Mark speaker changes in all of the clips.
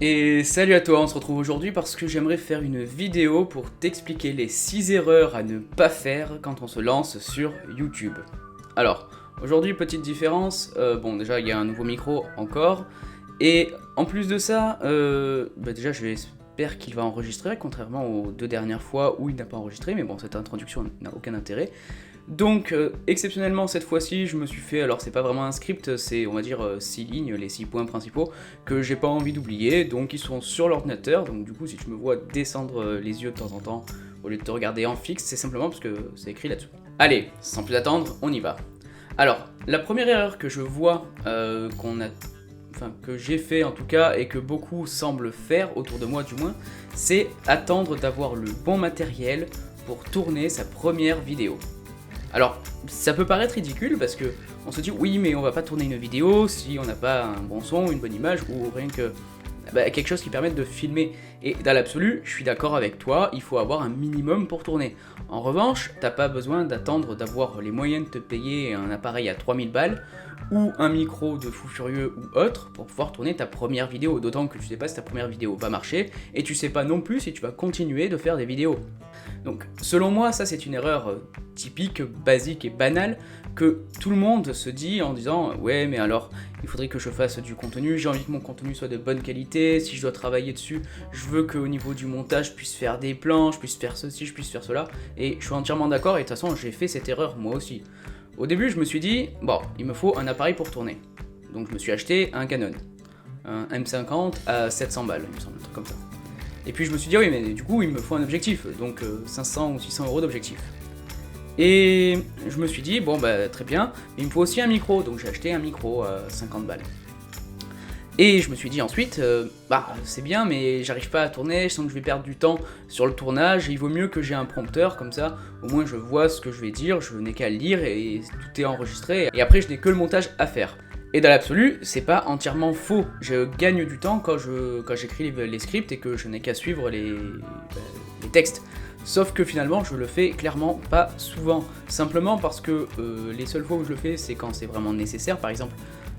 Speaker 1: Et salut à toi, on se retrouve aujourd'hui parce que j'aimerais faire une vidéo pour t'expliquer les 6 erreurs à ne pas faire quand on se lance sur YouTube. Alors, aujourd'hui, petite différence, bon déjà il y a un nouveau micro encore, et en plus de ça, déjà j'espère qu'il va enregistrer, contrairement aux 2 dernières fois où il n'a pas enregistré, mais bon cette introduction n'a aucun intérêt. Donc, exceptionnellement, cette fois-ci, je me suis fait, alors c'est pas vraiment un script, c'est on va dire 6 lignes, les 6 points principaux, que j'ai pas envie d'oublier, donc ils sont sur l'ordinateur, donc du coup, si tu me vois descendre les yeux de temps en temps, au lieu de te regarder en fixe, c'est simplement parce que c'est écrit là-dessous. Allez, sans plus attendre, on y va. Alors, la première erreur que je vois, que j'ai fait en tout cas, et que beaucoup semblent faire, autour de moi du moins, c'est attendre d'avoir le bon matériel pour tourner sa première vidéo. Alors, ça peut paraître ridicule parce que on se dit oui, mais on va pas tourner une vidéo si on n'a pas un bon son, une bonne image ou rien que quelque chose qui permette de filmer. Et dans l'absolu, je suis d'accord avec toi, il faut avoir un minimum pour tourner. En revanche, t'as pas besoin d'attendre d'avoir les moyens de te payer un appareil à 3000 balles ou un micro de fou furieux ou autre pour pouvoir tourner ta première vidéo, d'autant que tu sais pas si ta première vidéo va marcher et tu sais pas non plus si tu vas continuer de faire des vidéos. Donc selon moi, ça c'est une erreur typique, basique et banale que tout le monde se dit en disant ouais mais alors il faudrait que je fasse du contenu, j'ai envie que mon contenu soit de bonne qualité, si je dois travailler dessus, je veux qu'au niveau du montage je puisse faire des plans, je puisse faire ceci, je puisse faire cela, et je suis entièrement d'accord et de toute façon j'ai fait cette erreur moi aussi. Au début je me suis dit bon il me faut un appareil pour tourner, donc je me suis acheté un Canon, un M50 à 700 balles il me semble, un truc comme ça. Et puis je me suis dit oui mais du coup il me faut un objectif, donc 500 ou 600 euros d'objectif. Et je me suis dit bon bah très bien, mais il me faut aussi un micro, donc j'ai acheté un micro à 50 balles. Et je me suis dit ensuite, c'est bien mais j'arrive pas à tourner, je sens que je vais perdre du temps sur le tournage, et il vaut mieux que j'ai un prompteur, comme ça au moins je vois ce que je vais dire, je n'ai qu'à le lire et tout est enregistré, et après je n'ai que le montage à faire. Et dans l'absolu, c'est pas entièrement faux. Je gagne du temps quand j'écris les scripts et que je n'ai qu'à suivre les textes. Sauf que finalement, je le fais clairement pas souvent. Simplement parce que les seules fois où je le fais, c'est quand c'est vraiment nécessaire. Par exemple,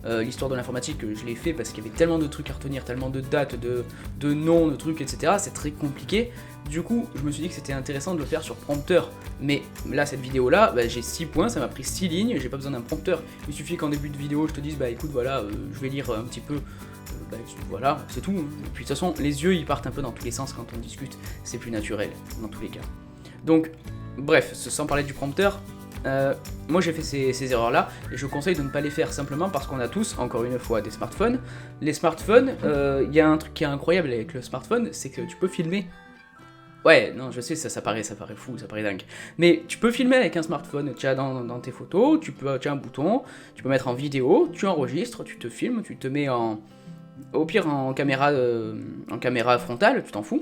Speaker 1: l'histoire de l'informatique, je l'ai fait parce qu'il y avait tellement de trucs à retenir, tellement de dates, de noms, de trucs, etc. C'est très compliqué. Du coup, je me suis dit que c'était intéressant de le faire sur prompteur. Mais là, cette vidéo-là, j'ai 6 points, ça m'a pris 6 lignes, j'ai pas besoin d'un prompteur. Il suffit qu'en début de vidéo, je te dise, écoute, voilà, je vais lire un petit peu, voilà, c'est tout. Et puis de toute façon, les yeux, ils partent un peu dans tous les sens quand on discute, c'est plus naturel, dans tous les cas. Donc, bref, sans parler du prompteur, moi j'ai fait ces erreurs-là, et je conseille de ne pas les faire simplement parce qu'on a tous, encore une fois, des smartphones. Les smartphones, il y a un truc qui est incroyable avec le smartphone, c'est que tu peux filmer. Ouais, non, je sais, ça paraît fou, ça paraît dingue. Mais tu peux filmer avec un smartphone, tu as dans tes photos, tu as un bouton, tu peux mettre en vidéo, tu enregistres, tu te filmes, tu te mets au pire en caméra frontale, tu t'en fous.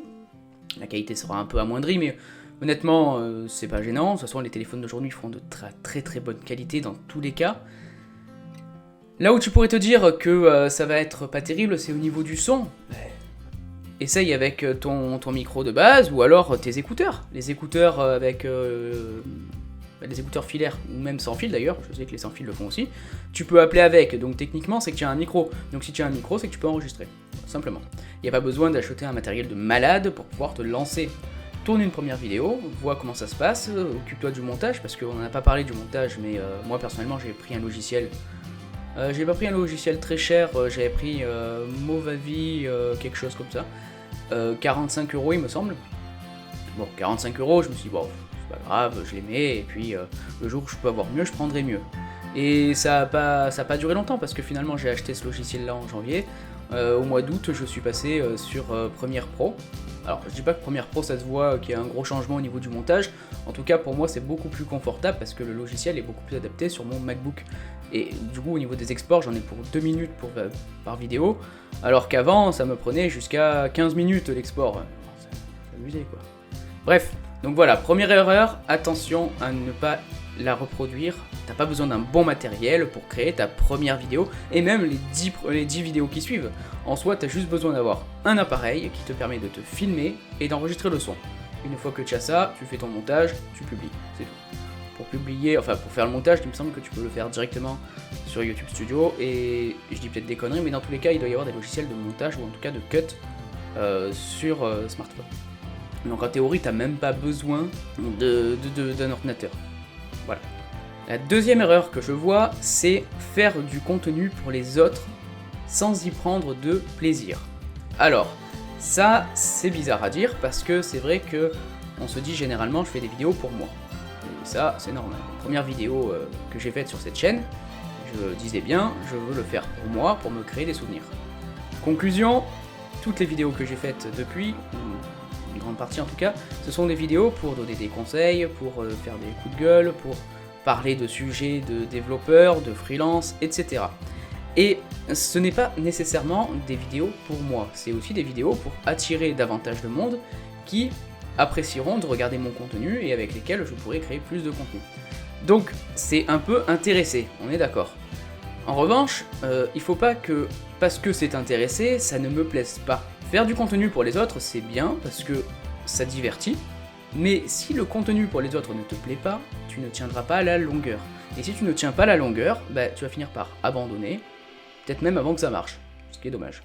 Speaker 1: La qualité sera un peu amoindrie, mais honnêtement, c'est pas gênant. De toute façon, les téléphones d'aujourd'hui font de très très bonne qualité dans tous les cas. Là où tu pourrais te dire que ça va être pas terrible, c'est au niveau du son. Essaye avec ton micro de base ou alors tes écouteurs. Les écouteurs avec les écouteurs filaires ou même sans fil d'ailleurs, je sais que les sans fil le font aussi. Tu peux appeler avec, donc techniquement c'est que tu as un micro. Donc si tu as un micro, c'est que tu peux enregistrer, simplement. Il n'y a pas besoin d'acheter un matériel de malade pour pouvoir te lancer. Tourne une première vidéo, vois comment ça se passe, occupe-toi du montage, parce qu'on n'en a pas parlé du montage, mais moi personnellement j'ai pris un logiciel. J'ai pas pris un logiciel très cher, j'avais pris Movavi, quelque chose comme ça. 45 € il me semble. Bon, 45 €, je me suis dit, bon, c'est pas grave, je les mets, et puis le jour où je peux avoir mieux, je prendrai mieux. Et ça a pas duré longtemps, parce que finalement j'ai acheté ce logiciel-là en janvier. Au mois d'août, je suis passé sur Premiere Pro. Alors, je dis pas que Premiere Pro ça se voit qu'il y a un gros changement au niveau du montage. En tout cas, pour moi, c'est beaucoup plus confortable parce que le logiciel est beaucoup plus adapté sur mon MacBook. Et du coup, au niveau des exports, j'en ai pour 2 minutes par vidéo, alors qu'avant, ça me prenait jusqu'à 15 minutes l'export. C'est amusé, quoi. Bref, donc voilà, première erreur, attention à ne pas la reproduire. T'as pas besoin d'un bon matériel pour créer ta première vidéo, et même les 10 vidéos qui suivent. En soi, t'as juste besoin d'avoir un appareil qui te permet de te filmer et d'enregistrer le son. Une fois que tu as ça, tu fais ton montage, tu publies, c'est tout. Pour publier, enfin pour faire le montage, il me semble que tu peux le faire directement sur YouTube Studio, et je dis peut-être des conneries, mais dans tous les cas, il doit y avoir des logiciels de montage, ou en tout cas de cut, sur smartphone. Donc en théorie, t'as même pas besoin d'un ordinateur. Voilà. La deuxième erreur que je vois, c'est faire du contenu pour les autres sans y prendre de plaisir. Alors, ça, c'est bizarre à dire, parce que c'est vrai que on se dit généralement, je fais des vidéos pour moi. Et ça, c'est normal. La première vidéo que j'ai faite sur cette chaîne, je disais bien, je veux le faire pour moi, pour me créer des souvenirs. Conclusion, toutes les vidéos que j'ai faites depuis, une grande partie en tout cas, ce sont des vidéos pour donner des conseils, pour faire des coups de gueule, pour parler de sujets de développeurs, de freelance, etc. Et ce n'est pas nécessairement des vidéos pour moi, c'est aussi des vidéos pour attirer davantage de monde qui apprécieront de regarder mon contenu et avec lesquels je pourrai créer plus de contenu. Donc c'est un peu intéressé, on est d'accord. En revanche, il faut pas que, parce que c'est intéressé, ça ne me plaise pas. Faire du contenu pour les autres, c'est bien, parce que ça divertit, mais si le contenu pour les autres ne te plaît pas, tu ne tiendras pas à la longueur. Et si tu ne tiens pas la longueur, bah, tu vas finir par abandonner, peut-être même avant que ça marche, ce qui est dommage.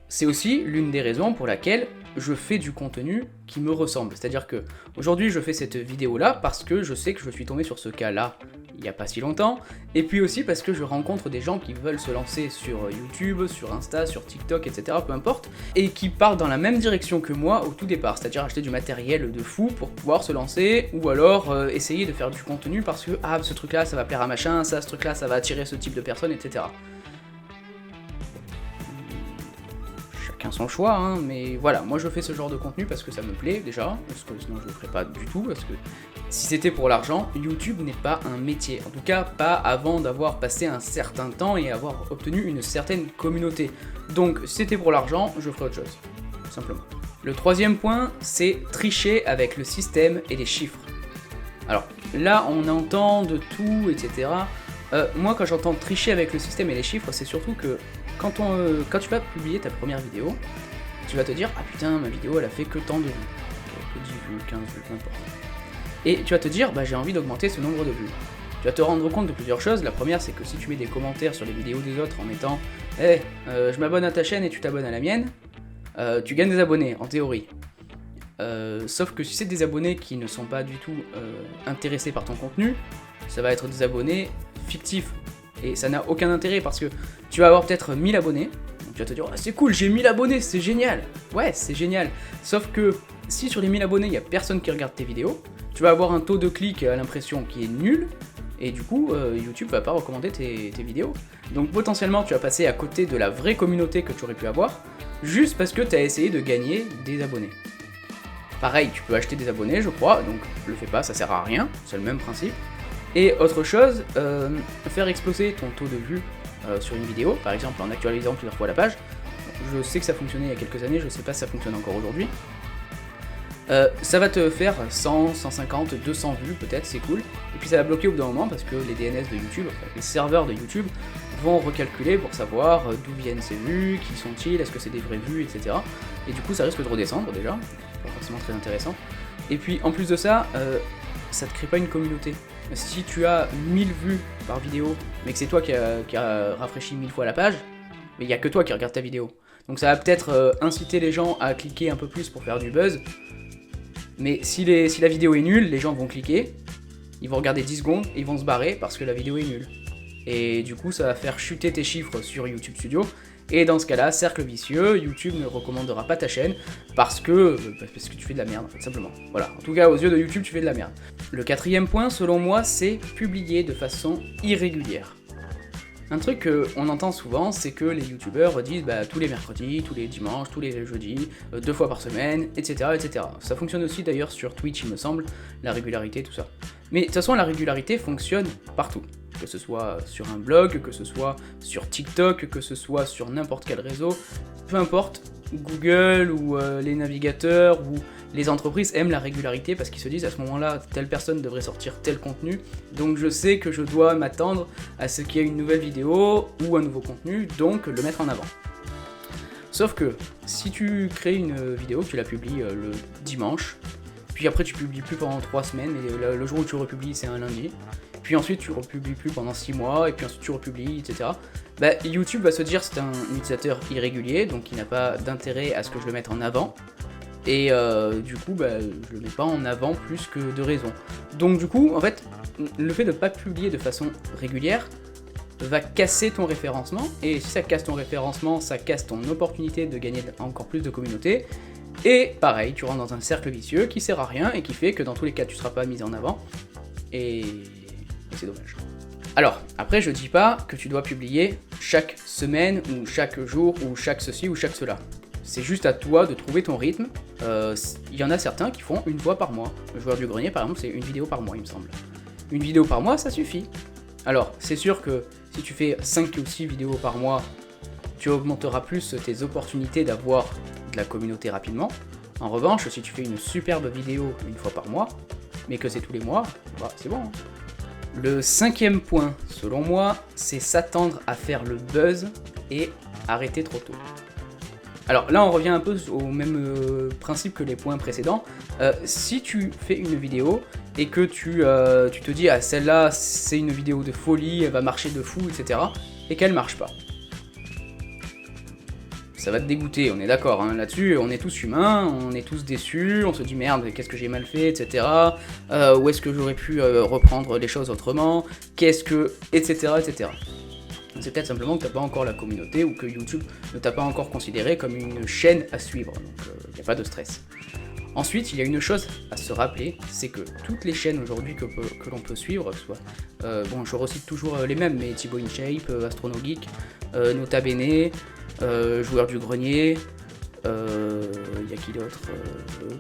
Speaker 1: C'est aussi l'une des raisons pour laquelle je fais du contenu qui me ressemble. C'est-à-dire que aujourd'hui je fais cette vidéo là parce que je sais que je suis tombé sur ce cas là il n'y a pas si longtemps, et puis aussi parce que je rencontre des gens qui veulent se lancer sur YouTube, sur Insta, sur TikTok, etc., peu importe, et qui partent dans la même direction que moi au tout départ, c'est-à-dire acheter du matériel de fou pour pouvoir se lancer, ou alors essayer de faire du contenu parce que ah ce truc là ça va plaire à machin, ça ce truc là ça va attirer ce type de personnes, etc. Son choix, hein, mais voilà, moi je fais ce genre de contenu parce que ça me plaît déjà, parce que sinon je le ferais pas du tout, parce que si c'était pour l'argent, YouTube n'est pas un métier, en tout cas pas avant d'avoir passé un certain temps et avoir obtenu une certaine communauté. Donc si c'était pour l'argent, je ferais autre chose, tout simplement. Le troisième point, c'est tricher avec le système et les chiffres. Alors là on entend de tout, etc. Moi quand j'entends tricher avec le système et les chiffres, c'est surtout que quand tu vas publier ta première vidéo, tu vas te dire « Ah putain, ma vidéo elle a fait que tant de vues, que 10 vues, 15 vues, peu importe. » Et tu vas te dire « Bah j'ai envie d'augmenter ce nombre de vues. » Tu vas te rendre compte de plusieurs choses. La première, c'est que si tu mets des commentaires sur les vidéos des autres en mettant « Hey, je m'abonne à ta chaîne et tu t'abonnes à la mienne », tu gagnes des abonnés, en théorie. Sauf que si c'est des abonnés qui ne sont pas du tout intéressés par ton contenu, ça va être des abonnés fictifs. Et ça n'a aucun intérêt parce que tu vas avoir peut-être 1000 abonnés, donc tu vas te dire ah, c'est cool, j'ai 1000 abonnés, c'est génial. Ouais, c'est génial. Sauf que si sur les 1000 abonnés, il n'y a personne qui regarde tes vidéos, tu vas avoir un taux de clic à l'impression qui est nul, et du coup, YouTube va pas recommander tes vidéos. Donc potentiellement, tu vas passer à côté de la vraie communauté que tu aurais pu avoir, juste parce que tu as essayé de gagner des abonnés. Pareil, tu peux acheter des abonnés, je crois, donc le fais pas, ça sert à rien, c'est le même principe. Et autre chose, faire exploser ton taux de vue sur une vidéo, par exemple en actualisant plusieurs fois la page. Je sais que ça fonctionnait il y a quelques années, je sais pas si ça fonctionne encore aujourd'hui. Ça va te faire 100, 150, 200 vues peut-être, c'est cool. Et puis ça va bloquer au bout d'un moment parce que les DNS de YouTube, enfin, les serveurs de YouTube vont recalculer pour savoir d'où viennent ces vues, qui sont-ils, est-ce que c'est des vraies vues, etc. Et du coup ça risque de redescendre déjà, pas forcément très intéressant. Et puis en plus de ça, ça te crée pas une communauté. Si tu as 1000 vues par vidéo, mais que c'est toi qui a rafraîchi 1000 fois la page, mais il n'y a que toi qui regarde ta vidéo. Donc ça va peut-être inciter les gens à cliquer un peu plus pour faire du buzz, mais si la vidéo est nulle, les gens vont cliquer, ils vont regarder 10 secondes et ils vont se barrer parce que la vidéo est nulle. Et du coup ça va faire chuter tes chiffres sur YouTube Studio, et dans ce cas-là, cercle vicieux, YouTube ne recommandera pas ta chaîne parce que tu fais de la merde, en fait, simplement. Voilà, en tout cas aux yeux de YouTube, tu fais de la merde. Le quatrième point, selon moi, c'est publier de façon irrégulière. Un truc qu'on entend souvent, c'est que les youtubeurs disent tous les mercredis, tous les dimanches, tous les jeudis, 2 fois par semaine, etc., etc. Ça fonctionne aussi d'ailleurs sur Twitch, il me semble, la régularité, tout ça. Mais de toute façon, la régularité fonctionne partout. Que ce soit sur un blog, que ce soit sur TikTok, que ce soit sur n'importe quel réseau, peu importe, Google ou les navigateurs ou les entreprises aiment la régularité parce qu'ils se disent à ce moment-là, telle personne devrait sortir tel contenu, donc je sais que je dois m'attendre à ce qu'il y ait une nouvelle vidéo ou un nouveau contenu, donc le mettre en avant. Sauf que si tu crées une vidéo, tu la publies le dimanche, puis puis après tu publies plus pendant 3 semaines, et le jour où tu republies c'est un lundi, puis ensuite tu republies plus pendant 6 mois, et puis ensuite tu republies, etc. Bah, YouTube va se dire c'est un utilisateur irrégulier, donc il n'a pas d'intérêt à ce que je le mette en avant, et du coup bah, je le mets pas en avant plus que de raison. Donc du coup, en fait, le fait de ne pas publier de façon régulière va casser ton référencement, et si ça casse ton référencement, ça casse ton opportunité de gagner encore plus de communauté, et pareil, tu rentres dans un cercle vicieux qui sert à rien et qui fait que dans tous les cas tu seras pas mis en avant, et c'est dommage. Alors, après je dis pas que tu dois publier chaque semaine, ou chaque jour, ou chaque ceci, ou chaque cela. C'est juste à toi de trouver ton rythme. Il y en a certains qui font une fois par mois. Le joueur du grenier par exemple, c'est une vidéo par mois il me semble. Une vidéo par mois, ça suffit. Alors, c'est sûr que si tu fais 5 ou 6 vidéos par mois, tu augmenteras plus tes opportunités d'avoir de la communauté rapidement. En revanche, si tu fais une superbe vidéo une fois par mois, mais que c'est tous les mois, bah, c'est bon. Le 5e point, selon moi, c'est s'attendre à faire le buzz et arrêter trop tôt. Alors là, on revient un peu au même principe que les points précédents. Si tu fais une vidéo et que tu te dis ah celle-là c'est une vidéo de folie, elle va marcher de fou, etc. et qu'elle marche pas, ça va te dégoûter, on est d'accord, hein, là-dessus, on est tous humains, on est tous déçus, on se dit merde, qu'est-ce que j'ai mal fait, etc. Où est-ce que j'aurais pu reprendre les choses autrement, etc. C'est peut-être simplement que t'as pas encore la communauté ou que YouTube ne t'a pas encore considéré comme une chaîne à suivre, donc il n'y a pas de stress. Ensuite, il y a une chose à se rappeler, c'est que toutes les chaînes aujourd'hui que l'on peut suivre, soit, bon je recite toujours les mêmes, mais Thibaut InShape, AstronoGeek, Nota Bene, Joueur du Grenier, y a qui d'autre,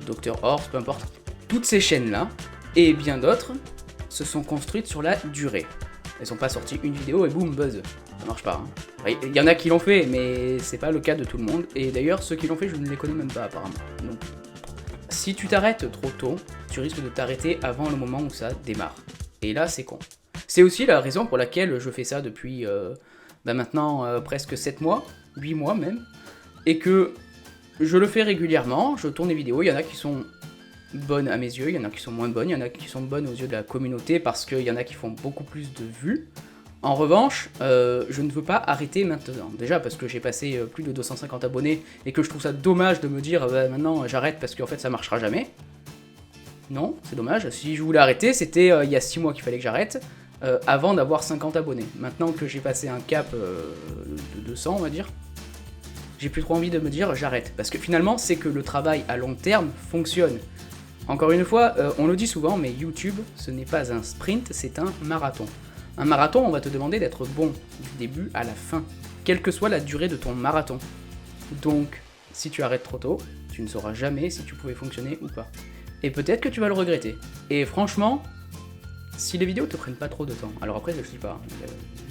Speaker 1: Dr Horse, peu importe. Toutes ces chaînes-là, et bien d'autres, se sont construites sur la durée. Elles sont pas sorties une vidéo et boum, buzz. Ça marche pas. Hein. Il y en a qui l'ont fait, mais c'est pas le cas de tout le monde. Et d'ailleurs, ceux qui l'ont fait, je ne les connais même pas apparemment. Donc, si tu t'arrêtes trop tôt, tu risques de t'arrêter avant le moment où ça démarre. Et là, c'est con. C'est aussi la raison pour laquelle je fais ça depuis maintenant presque 7 mois, 8 mois même, et que je le fais régulièrement, je tourne des vidéos, il y en a qui sont bonnes à mes yeux, il y en a qui sont moins bonnes, il y en a qui sont bonnes aux yeux de la communauté parce qu'il y en a qui font beaucoup plus de vues. En revanche, je ne veux pas arrêter maintenant. Déjà parce que j'ai passé plus de 250 abonnés et que je trouve ça dommage de me dire maintenant j'arrête parce qu'en fait ça marchera jamais. Non, c'est dommage. Si je voulais arrêter, c'était il y a 6 mois qu'il fallait que j'arrête, avant d'avoir 50 abonnés. Maintenant que j'ai passé un cap de 200, on va dire, j'ai plus trop envie de me dire j'arrête. Parce que finalement, c'est que le travail à long terme fonctionne. Encore une fois, on le dit souvent, mais YouTube, ce n'est pas un sprint, c'est un marathon. Un marathon, on va te demander d'être bon du début à la fin, quelle que soit la durée de ton marathon. Donc, si tu arrêtes trop tôt, tu ne sauras jamais si tu pouvais fonctionner ou pas. Et peut-être que tu vas le regretter. Et franchement, si les vidéos te prennent pas trop de temps, alors après je ne dis pas,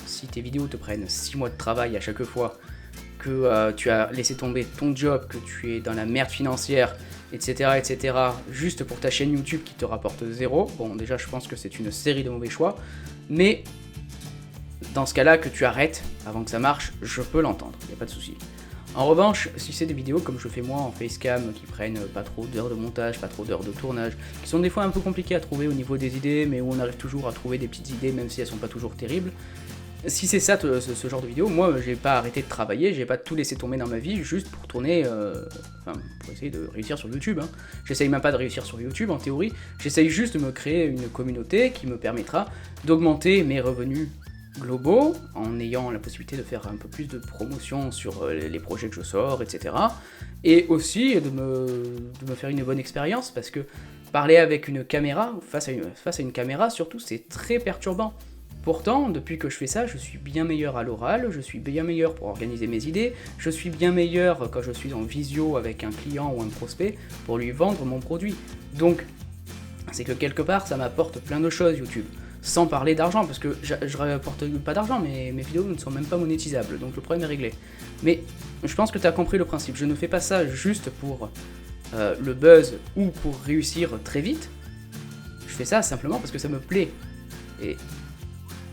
Speaker 1: si tes vidéos te prennent 6 mois de travail à chaque fois, que tu as laissé tomber ton job, que tu es dans la merde financière, etc., juste pour ta chaîne YouTube qui te rapporte 0, bon déjà je pense que c'est une série de mauvais choix, mais dans ce cas-là que tu arrêtes avant que ça marche, je peux l'entendre, il n'y a pas de souci. En revanche, si c'est des vidéos comme je fais moi en facecam, qui prennent pas trop d'heures de montage, pas trop d'heures de tournage, qui sont des fois un peu compliquées à trouver au niveau des idées, mais où on arrive toujours à trouver des petites idées même si elles sont pas toujours terribles, si c'est ça, ce genre de vidéo, moi j'ai pas arrêté de travailler, j'ai pas tout laissé tomber dans ma vie juste pour tourner, pour essayer de réussir sur YouTube. Hein. J'essaye même pas de réussir sur YouTube en théorie, j'essaye juste de me créer une communauté qui me permettra d'augmenter mes revenus globaux en ayant la possibilité de faire un peu plus de promotion sur les projets que je sors, etc. Et aussi de me faire une bonne expérience parce que parler avec une caméra, face à une caméra surtout, c'est très perturbant. Pourtant, depuis que je fais ça, je suis bien meilleur à l'oral, je suis bien meilleur pour organiser mes idées, je suis bien meilleur quand je suis en visio avec un client ou un prospect pour lui vendre mon produit. Donc, c'est que quelque part, ça m'apporte plein de choses YouTube. Sans parler d'argent, parce que je rapporte pas d'argent, mais mes vidéos ne sont même pas monétisables, donc le problème est réglé. Mais je pense que tu as compris le principe, je ne fais pas ça juste pour le buzz ou pour réussir très vite, je fais ça simplement parce que ça me plaît. Et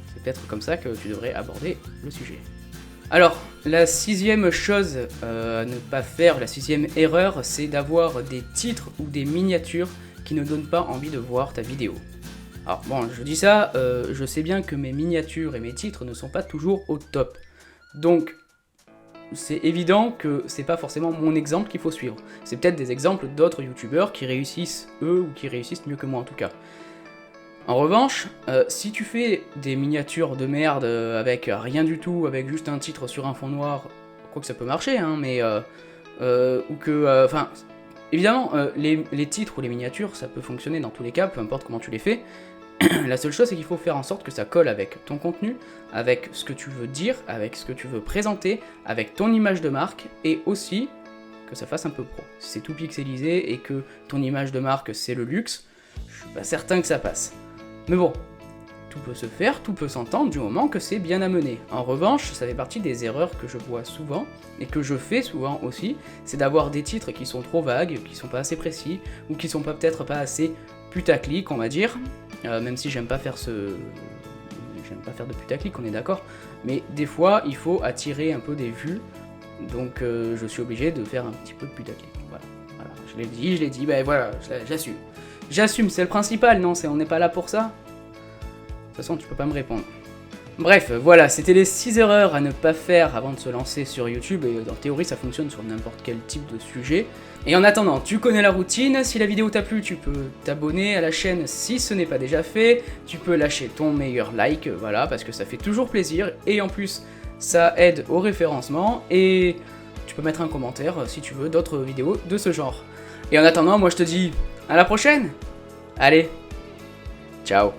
Speaker 1: c'est peut-être comme ça que tu devrais aborder le sujet. Alors, la 6e chose à ne pas faire, la 6e erreur, c'est d'avoir des titres ou des miniatures qui ne donnent pas envie de voir ta vidéo. Alors bon, je dis ça, je sais bien que mes miniatures et mes titres ne sont pas toujours au top. Donc, c'est évident que c'est pas forcément mon exemple qu'il faut suivre. C'est peut-être des exemples d'autres youtubeurs qui réussissent eux, ou qui réussissent mieux que moi en tout cas. En revanche, si tu fais des miniatures de merde avec rien du tout, avec juste un titre sur un fond noir, quoique ça peut marcher, hein, mais... ou que... Enfin, évidemment, les titres ou les miniatures, ça peut fonctionner dans tous les cas, peu importe comment tu les fais. La seule chose, c'est qu'il faut faire en sorte que ça colle avec ton contenu, avec ce que tu veux dire, avec ce que tu veux présenter, avec ton image de marque, et aussi que ça fasse un peu pro. Si c'est tout pixelisé et que ton image de marque c'est le luxe, je suis pas certain que ça passe. Mais bon, tout peut se faire, tout peut s'entendre du moment que c'est bien amené. En revanche, ça fait partie des erreurs que je vois souvent, et que je fais souvent aussi, c'est d'avoir des titres qui sont trop vagues, qui sont pas assez précis, ou qui sont peut-être pas assez putaclic, on va dire. Même si j'aime pas faire de putaclic, on est d'accord, mais des fois il faut attirer un peu des vues, donc je suis obligé de faire un petit peu de putaclic. Voilà, je l'ai dit, ben voilà, j'assume. J'assume, c'est le principal, non, on n'est pas là pour ça. De toute façon, tu peux pas me répondre. Bref, voilà, c'était les 6 erreurs à ne pas faire avant de se lancer sur YouTube, et en théorie ça fonctionne sur n'importe quel type de sujet. Et en attendant, tu connais la routine, si la vidéo t'a plu, tu peux t'abonner à la chaîne si ce n'est pas déjà fait, tu peux lâcher ton meilleur like, voilà, parce que ça fait toujours plaisir, et en plus, ça aide au référencement, et tu peux mettre un commentaire si tu veux d'autres vidéos de ce genre. Et en attendant, moi je te dis à la prochaine. Allez, ciao.